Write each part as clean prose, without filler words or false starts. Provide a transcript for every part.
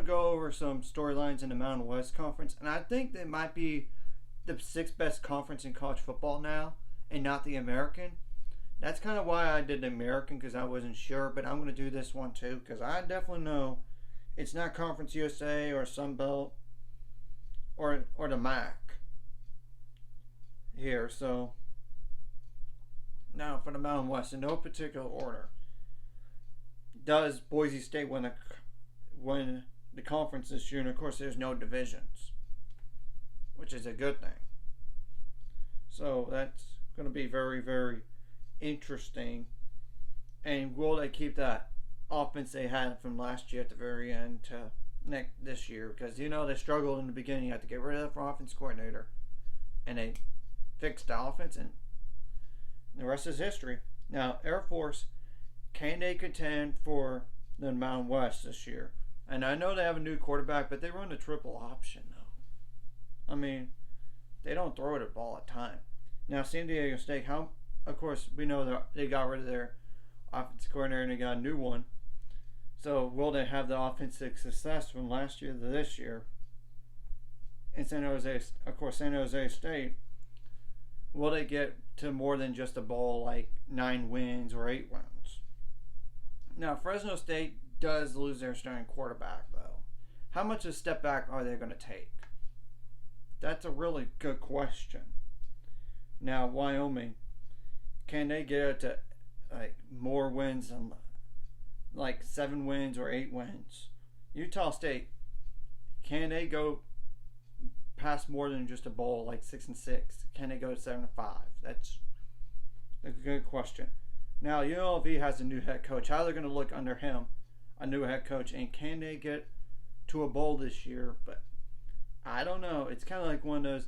to go over some storylines in the Mountain West Conference, and I think that might be the sixth best conference in college football now, and not the American. That's kind of why I did the American, because I wasn't sure, but I'm going to do this one too, because I definitely know it's not Conference USA or Sun Belt or the MAC here. So now for the Mountain West, in no particular order, does Boise State win the conference this year? And of course, there's no divisions, which is a good thing. So that's going to be very, very interesting. And will they keep that offense they had from last year at the very end to this year? Because they struggled in the beginning. You had to get rid of the offense coordinator, and they fixed the offense, and the rest is history. Now, Air Force, can they contend for the Mountain West this year? And I know they have a new quarterback, but they run the triple option though. I mean, they don't throw the ball a ton. Now, San Diego State, of course, we know that they got rid of their offensive coordinator and they got a new one. So, will they have the offensive success from last year to this year? And San Jose State, will they get to more than just a bowl, like 9 wins or 8 wins? Now, Fresno State does lose their starting quarterback, though. How much of a step back are they going to take? That's a really good question. Now, Wyoming, can they get it to more wins than 7 wins or 8 wins? Utah State, can they go past more than just a bowl, like 6-6? Can they go to 7-5? That's a good question. Now, UNLV has a new head coach. How are they going to look under him, a new head coach, and can they get to a bowl this year? But I don't know. It's kind of like one of those,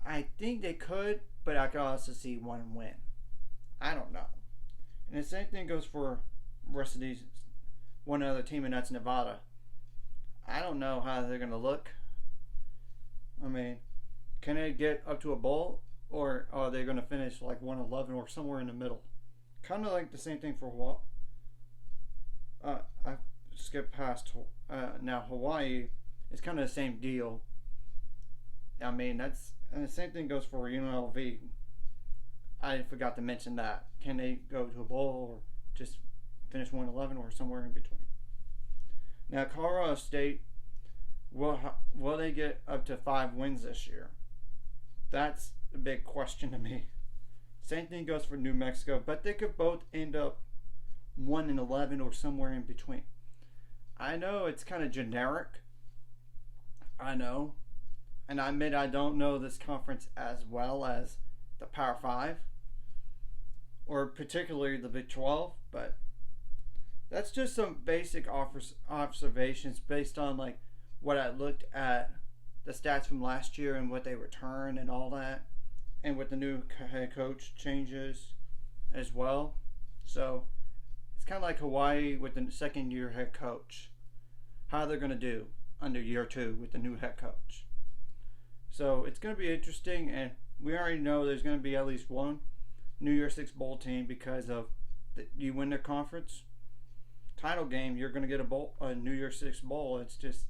I think they could, but I could also see one win. I don't know. And the same thing goes for the rest of these, one other team, and that's Nevada. I don't know how they're going to look. I mean, can they get up to a bowl, or are they going to finish like 1-11 or somewhere in the middle? Kind of like the same thing for Hawaii. I skipped past now Hawaii. It's kind of the same deal. I mean, and the same thing goes for UNLV. I forgot to mention that. Can they go to a bowl or just finish 1-11 or somewhere in between? Now, Colorado State, will they get up to 5 wins this year? That's a big question to me. Same thing goes for New Mexico, but they could both end up 1-11 or somewhere in between. I know it's kind of generic. I know. And I admit I don't know this conference as well as the Power 5 or particularly the Big 12, but that's just some basic observations based on what I looked at the stats from last year and what they returned and all that, and with the new head coach changes as well. So it's kind of like Hawaii with the second year head coach. How they're going to do under year 2 with the new head coach. So it's going to be interesting, and we already know there's going to be at least one New Year's Six bowl team because of you win the conference title game, you're going to get a New Year's Six bowl. It's just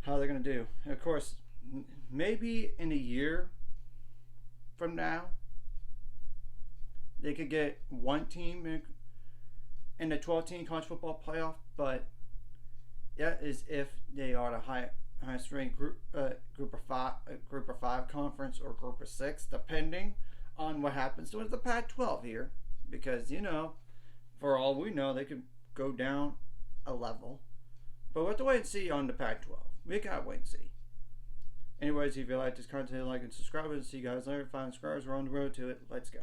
how they're going to do. And of course, maybe in a year from now, they could get one team in the 12-team college football playoff, but that is if they are the highest ranked group of 5 conference or group of 6, depending on what happens with the Pac-12 here, because for all we know, they could go down a level. But we'll have to wait and see on the Pac-12. We gotta wait and see. Anyways, if you like this content, like and subscribe, and see you guys later. 5 subscribers, we're on the road to it. Let's go.